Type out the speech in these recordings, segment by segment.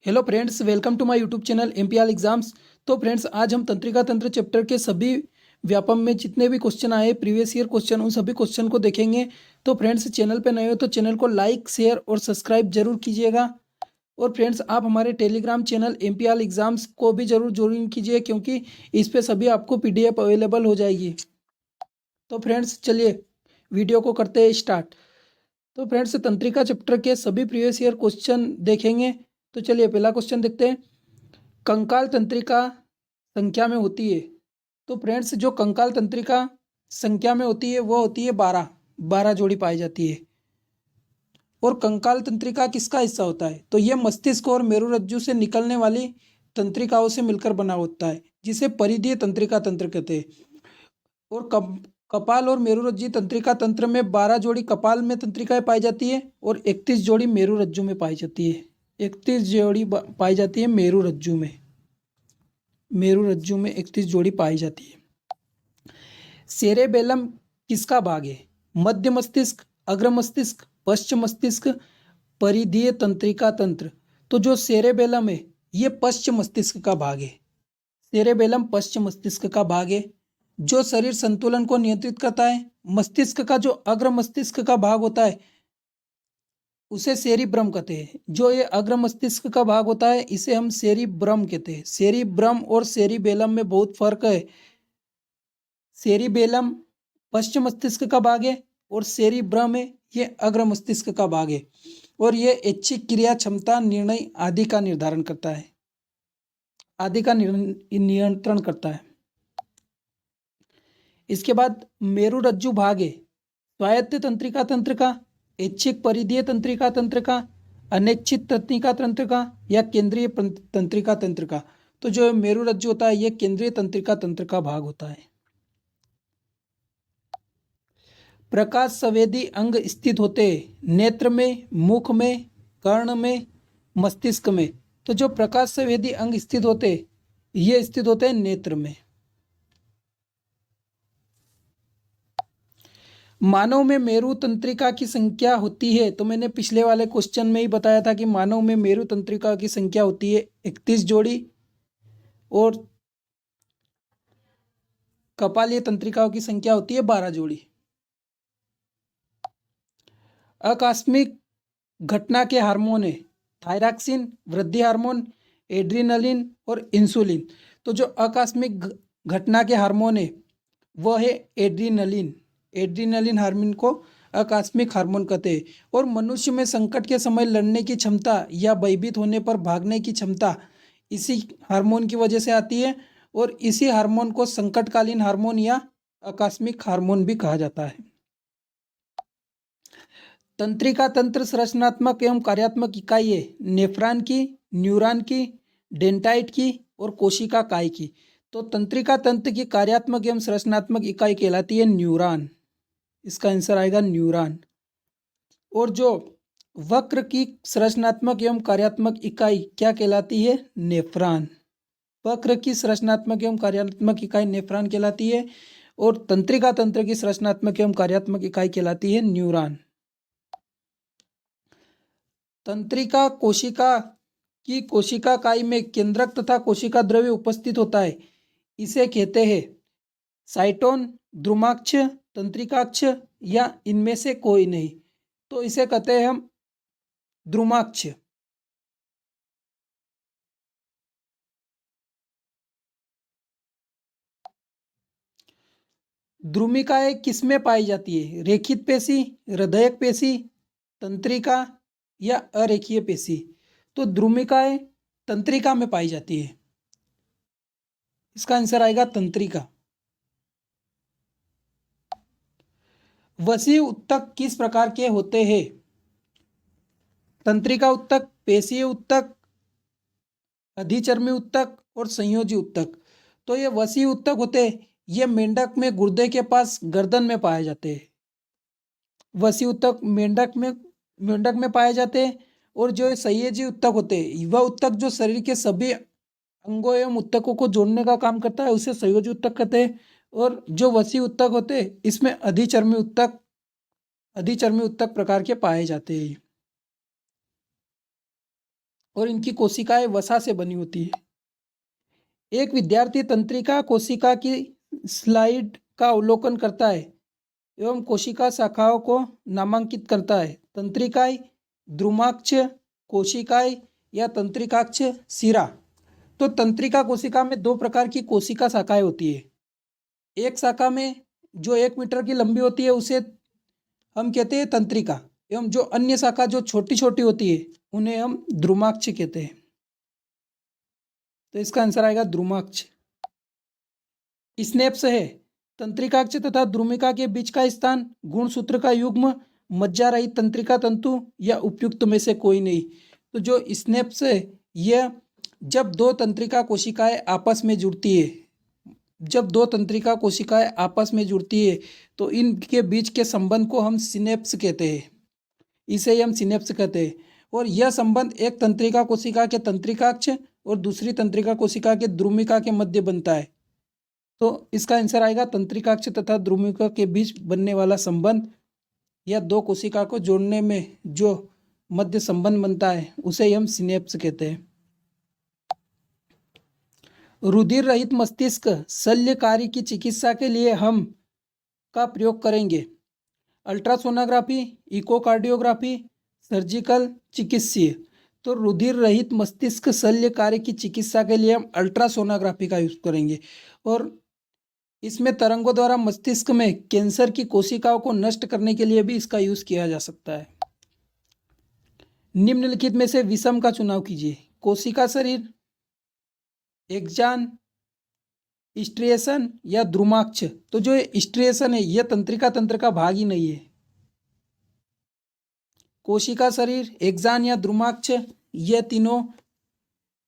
Hello friends, welcome to my YouTube channel MPR exams. तो friends, आज हम तंत्रिका तंत्र चैप्टर के सभी व्यापम में जितने भी क्वेश्चन आए प्रीवियस ईयर क्वेश्चन, उन सभी क्वेश्चन को देखेंगे। तो फ्रेंड्स, चैनल पे नए हो तो चैनल को लाइक शेयर और सब्सक्राइब जरूर कीजिएगा। और फ्रेंड्स, आप हमारे टेलीग्राम चैनल एमपीआर एग्जाम्स को भी जरूर ज्वाइन कीजिए, क्योंकि इस पे सभी आपको पीडीएफ अवेलेबल हो जाएगी। तो फ्रेंड्स, चलिए वीडियो को करते हैं स्टार्ट। तो फ्रेंड्स, तंत्रिका चैप्टर के सभी प्रीवियस ईयर क्वेश्चन देखेंगे। तो चलिए पहला क्वेश्चन देखते हैं। कंकाल तंत्रिका संख्या में होती है। तो फ्रेंड्स, जो कंकाल तंत्रिका संख्या में होती है वो होती है 12 जोड़ी पाई जाती है। और कंकाल तंत्रिका किसका हिस्सा होता है? तो ये मस्तिष्क और मेरुरज्जु से निकलने वाली तंत्रिकाओं से मिलकर बना होता है, जिसे परिधीय तंत्रिका तंत्र कहते हैं। और कपाल और मेरुरज्जु तंत्रिका तंत्र में 12 जोड़ी कपाल में तंत्रिकाएं पाई जाती है और 31 जोड़ी मेरुरज्जु में पाई जाती है। 31 जोड़ी पाई जाती है मेरुरज्जु में। मेरुरज्जु में 31 जोड़ी पाई जाती है। सेरेबेलम किसका भाग है? मध्य मस्तिष्क, अग्र मस्तिष्क, पश्च मस्तिष्क, परिधीय तंत्रिका तंत्र। तो जो सेरेबेलम है ये पश्चिम मस्तिष्क का भाग है। सेरेबेलम पश्चिम मस्तिष्क का भाग है जो शरीर संतुलन को नियंत्रित करता है। मस्तिष्क का जो अग्र मस्तिष्क का भाग होता है उसे सेरिब्रम कहते हैं। जो ये अग्र मस्तिष्क का भाग होता है इसे हम सेरिब्रम कहते हैं। सेरिब्रम और सेरिबेलम में बहुत फर्क है। सेरिबेलम पश्चिम मस्तिष्क का भाग है और सेरिब्रम है ये अग्र मस्तिष्क का भाग है। और ये ऐच्छिक क्रिया क्षमता, निर्णय आदि का निर्धारण करता है, आदि का नियंत्रण करता है। इसके बाद मेरुरज्जु भाग है स्वायत्त तंत्रिका तंत्र का, ऐच्छिक परिधीय तंत्रिका तंत्र का, अनैच्छिक तंत्रिका तंत्र का या केंद्रीय तंत्रिका तंत्र का। तो जो मेरुरज्जु होता है यह केंद्रीय तंत्रिका तंत्र का भाग होता है। प्रकाश संवेदी अंग स्थित होते हैं नेत्र में, मुख में, कर्ण में, मस्तिष्क में। तो जो प्रकाश संवेदी अंग स्थित होते हैं ये स्थित होते हैं नेत्र में। मानव में मेरु तंत्रिका की संख्या होती है। तो मैंने पिछले वाले क्वेश्चन में ही बताया था कि मानव में मेरु तंत्रिका की संख्या होती है 31 जोड़ी और कपालीय तंत्रिकाओं की संख्या होती है 12 जोड़ी। आकस्मिक घटना के हार्मोन है थायरॉक्सिन, वृद्धि हार्मोन, एड्रिनलिन और इंसुलिन। तो जो आकस्मिक घटना के हार्मोन है वह है एड्रिनलिन। एड्रिनलिन हार्मोन को आकस्मिक हार्मोन कहते हैं। और मनुष्य में संकट के समय लड़ने की क्षमता या भयभीत होने पर भागने की क्षमता इसी हार्मोन की वजह से आती है। और इसी हार्मोन को संकटकालीन हार्मोन या आकस्मिक हार्मोन भी कहा जाता है। तंत्रिका तंत्र संरचनात्मक एवं कार्यात्मक इकाई है नेफ्रॉन की, न्यूरॉन की, डेंटाइट की और कोशिका काय की। तो तंत्रिका तंत्र की कार्यात्मक एवं संरचनात्मक इकाई कहलाती है न्यूरॉन। इसका आंसर आएगा न्यूरॉन। और जो वक्र की संरचनात्मक एवं कार्यात्मक इकाई क्या कहलाती है? नेफ्रॉन। वक्र की संरचनात्मक एवं कार्यात्मक इकाई नेफ्रॉन कहलाती है और तंत्रिका तंत्र की संरचनात्मक एवं कार्यात्मक इकाई कहलाती है न्यूरॉन। तंत्रिका कोशिका की कोशिका काई में केंद्रक तथा कोशिका द्रव्य उपस्थित होता है। इसे कहते हैं साइटोन, द्रुमाक्ष, तंत्रिकाक्ष या इनमें से कोई नहीं। तो इसे कहते हैं हम द्रुमाक्ष। द्रुमिकाएं किसमें पाई जाती है? रेखित पेशी, हृदयक पेशी, तंत्रिका या अरेखीय पेशी। तो द्रुमिकाएं तंत्रिका में पाई जाती है। इसका आंसर आएगा तंत्रिका। वसीय उत्तक किस प्रकार के होते हैं? तंत्रिका उत्तक, पेशीय उत्तक, अधिचर्मी उत्तक और संयोजी उत्तक। तो ये वसीय उत्तक होते हैं, ये मेंढक में गुर्दे के पास गर्दन में पाए जाते हैं। वसीय उत्तक मेंढक में पाए जाते हैं। और जो संयोजी उत्तक होते हैं वह उत्तक जो शरीर के सभी अंगों एवं उत्तकों को जोड़ने का काम करता है उसे संयोजी उत्तक कहते हैं। और जो वसीय उत्तक होते हैं इसमें अधिचर्मी उत्तक प्रकार के पाए जाते हैं। और इनकी कोशिकाएं वसा से बनी होती है। एक विद्यार्थी तंत्रिका कोशिका की स्लाइड का अवलोकन करता है एवं कोशिका शाखाओं को नामांकित करता है। तंत्रिकाएं, द्रुमाक्ष कोशिकाएं या तंत्रिकाक्ष शिरा। तो तंत्रिका कोशिका में दो प्रकार की कोशिका शाखाएं होती है। एक शाखा में जो 1 मीटर की लंबी होती है उसे हम कहते हैं तंत्रिका, एवं जो अन्य शाखा जो छोटी छोटी होती है उन्हें हम द्रुमाक्ष कहते हैं। तो इसका आंसर आएगा द्रुमाक्ष। स्नेप्स है तंत्रिकाक्ष तथा द्रुमिका के बीच का स्थान, गुणसूत्र का युग्म, मज्जा रहित तंत्रिका तंतु या उपयुक्त में से कोई नहीं। तो जो स्नेप्स है यह जब दो तंत्रिका कोशिकाएं आपस में जुड़ती है, जब दो तंत्रिका कोशिकाएं आपस में जुड़ती है तो इनके बीच के संबंध को हम सिनेप्स कहते हैं, इसे ही हम सिनेप्स कहते हैं। और यह संबंध एक तंत्रिका कोशिका के तंत्रिकाक्ष और दूसरी तंत्रिका कोशिका के द्रुमिका के मध्य बनता है। तो इसका आंसर आएगा तंत्रिकाक्ष तथा द्रुमिका के बीच बनने वाला संबंध या दो कोशिका को जोड़ने में जो मध्य संबंध बनता है उसे ही हम सिनेप्स कहते हैं। रुधिर रहित मस्तिष्क शल्यकारी की चिकित्सा के लिए हम का प्रयोग करेंगे। अल्ट्रासोनोग्राफी, इकोकार्डियोग्राफी, सर्जिकल चिकित्सीय। तो रुधिर रहित मस्तिष्क शल्यकारी की चिकित्सा के लिए हम अल्ट्रासोनोग्राफी का यूज करेंगे और इसमें तरंगों द्वारा मस्तिष्क में कैंसर की कोशिकाओं को नष्ट करने के लिए भी इसका यूज किया जा सकता है। निम्नलिखित में से विषम का चुनाव कीजिए। कोशिका शरीर, एक्जान, स्ट्रिएशन या द्रुमाक्ष। तो जो स्ट्रिएशन है यह तंत्रिका तंत्र का भाग ही नहीं है। कोशिका शरीर, एक्जान या द्रुमाक्ष ये तीनों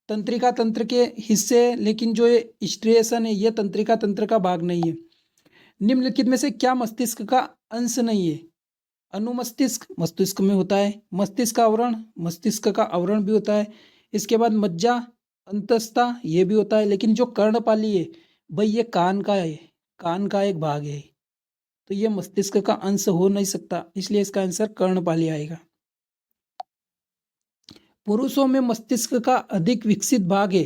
तंत्रिका तंत्र के हिस्से हैं, लेकिन जो ये स्ट्रिएशन है यह तंत्रिका तंत्र का भाग नहीं है। निम्नलिखित में से क्या मस्तिष्क का अंश नहीं है? अनुमस्तिष्क मस्तिष्क में होता है, मस्तिष्क का आवरण मस्तिष्क का आवरण भी होता है, इसके बाद मज्जा अंतस्था ये भी होता है, लेकिन जो कर्णपाली है भाई ये कान का है, कान का एक भाग है, तो ये मस्तिष्क का अंश हो नहीं सकता, इसलिए इसका आंसर कर्णपाली आएगा। पुरुषों में मस्तिष्क का अधिक विकसित भाग है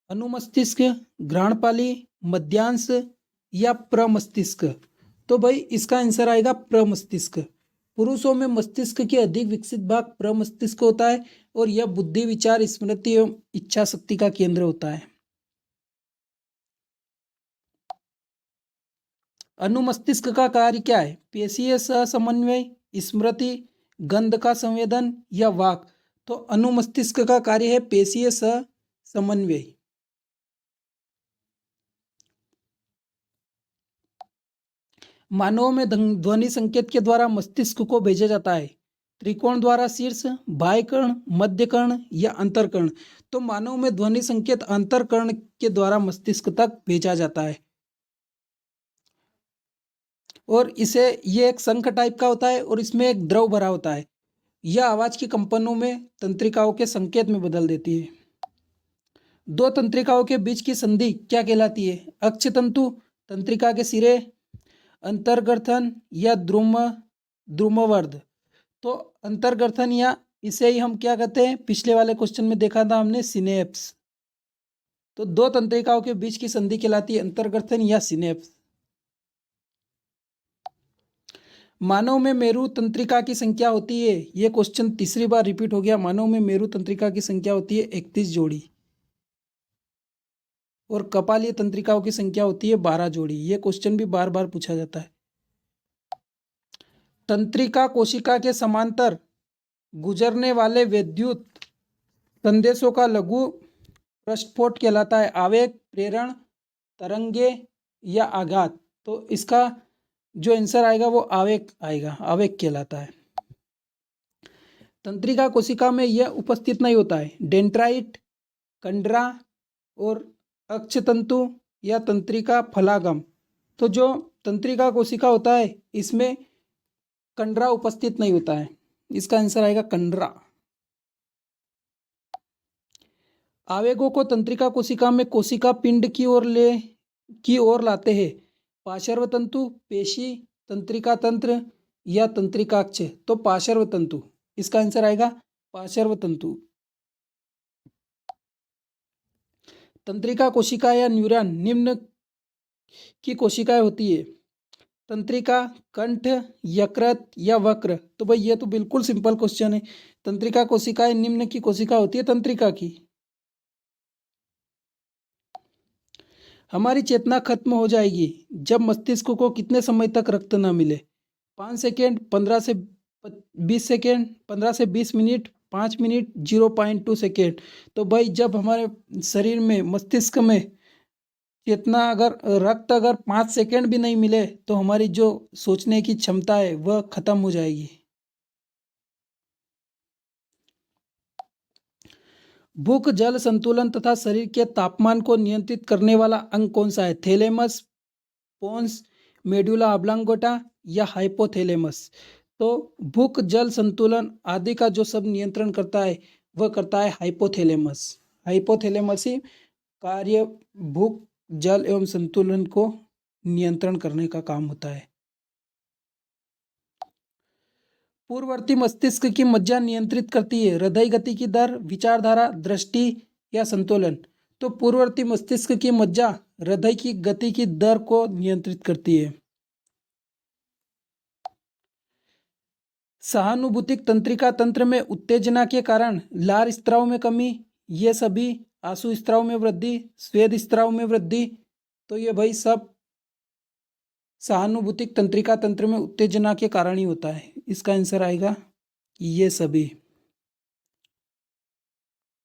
अनुमस्तिष्क, घ्राणपाली, मध्यांश या प्रमस्तिष्क। तो भाई इसका आंसर आएगा प्रमस्तिष्क। पुरुषों में मस्तिष्क के अधिक विकसित भाग प्रमस्तिष्क होता है और यह बुद्धि, विचार, स्मृति एवं इच्छा शक्ति का केंद्र होता है। अनुमस्तिष्क का कार्य क्या है? पेशीय सहसमन्वय, स्मृति, गंध का संवेदन या वाक। तो अनुमस्तिष्क का कार्य है पेशीय सहसमन्वय। मानव में ध्वनि संकेत के द्वारा मस्तिष्क को भेजा जाता है त्रिकोण द्वारा शीर्ष, बाह्य कर्ण, मध्य कर्ण या अंतरकर्ण। तो मानव में ध्वनि संकेत अंतरकर्ण के द्वारा मस्तिष्क तक भेजा जाता है और इसे ये एक शंख टाइप का होता है और इसमें एक द्रव भरा होता है। यह आवाज की कंपनों में तंत्रिकाओं के संकेत में बदल देती है। दो तंत्रिकाओं के बीच की संधि क्या कहलाती है? अक्षतंतु, तंत्रिका के सिरे, अंतर्ग्रथन या द्रुमवर्ध। तो अंतर्ग्रथन या इसे ही हम क्या कहते हैं? पिछले वाले क्वेश्चन में देखा था हमने सिनेप्स। तो दो तंत्रिकाओं के बीच की संधि कहलाती है अंतर्ग्रथन या सिनेप्स। मानव में मेरु तंत्रिका की संख्या होती है, यह क्वेश्चन तीसरी बार रिपीट हो गया। मानव में मेरु तंत्रिका की संख्या होती है 31 जोड़ी और कपालीय तंत्रिकाओं की संख्या होती है 12 जोड़ी। यह क्वेश्चन भी बार बार पूछा जाता है। तंत्रिका कोशिका के समांतर गुजरने वाले विद्युत संदेशों का लघु प्रस्फोट कहलाता है आवेग, प्रेरण, तरंगे या आघात। तो इसका जो आंसर आएगा वो आवेग आएगा, आवेग कहलाता है। तंत्रिका कोशिका में यह उपस्थित नहीं होता है। डेंड्राइट, कंडरा और अक्षतंतु या तंत्रिका फलागम। तो जो तंत्रिका कोशिका होता है इसमें कंडरा उपस्थित नहीं होता है, इसका आंसर आएगा कंडरा। आवेगों को तंत्रिका कोशिका में कोशिका पिंड की ओर लाते हैं पार्श्व तंतु, पेशी, तंत्रिका तंत्र या तंत्रिकाक्ष। तो पार्श्व तंतु, इसका आंसर आएगा पार्श्व तंतु। तंत्रिका कोशिका या न्यूरॉन निम्न की कोशिकाएं होती है। तंत्रिका, कंठ, यकृत या वक्र। तो भाई ये तो बिल्कुल सिंपल क्वेश्चन है। तंत्रिका कोशिकाएं निम्न की कोशिका होती है तंत्रिका की। हमारी चेतना खत्म हो जाएगी जब मस्तिष्क को कितने समय तक रक्त न मिले? 5 सेकेंड, 15 से 20 सेकेंड, 15 से 20 मिनट, 5 मिनट, 0.2 सेकेंड। तो भाई जब हमारे शरीर में मस्तिष्क में चेतना अगर रक्त अगर 5 सेकेंड भी नहीं मिले तो हमारी जो सोचने की क्षमता है वह खत्म हो जाएगी। भूख, जल संतुलन तथा शरीर के तापमान को नियंत्रित करने वाला अंग कौन सा है? थैलेमस, पोन्स, मेडुला ऑब्लांगोटा या हाइपोथैलेमस। तो भूख, जल संतुलन आदि का जो सब नियंत्रण करता है वह करता है हाइपोथैलेमस। हाइपोथैलेमस ही कार्य भूख, जल एवं संतुलन को नियंत्रण करने का काम होता है। पूर्ववर्ती मस्तिष्क की मज्जा नियंत्रित करती है हृदय गति की दर, विचारधारा, दृष्टि या संतुलन। तो पूर्ववर्ती मस्तिष्क की मज्जा हृदय की गति की दर को नियंत्रित करती है। सहानुभूतिक तंत्रिका तंत्र में उत्तेजना के कारण लार स्त्राव में कमी, ये सभी, आंसू स्त्राव में वृद्धि, स्वेद स्त्राव में वृद्धि। तो ये भाई सब सहानुभूतिक तंत्रिका तंत्र में उत्तेजना के कारण ही होता है। इसका आंसर आएगा ये सभी।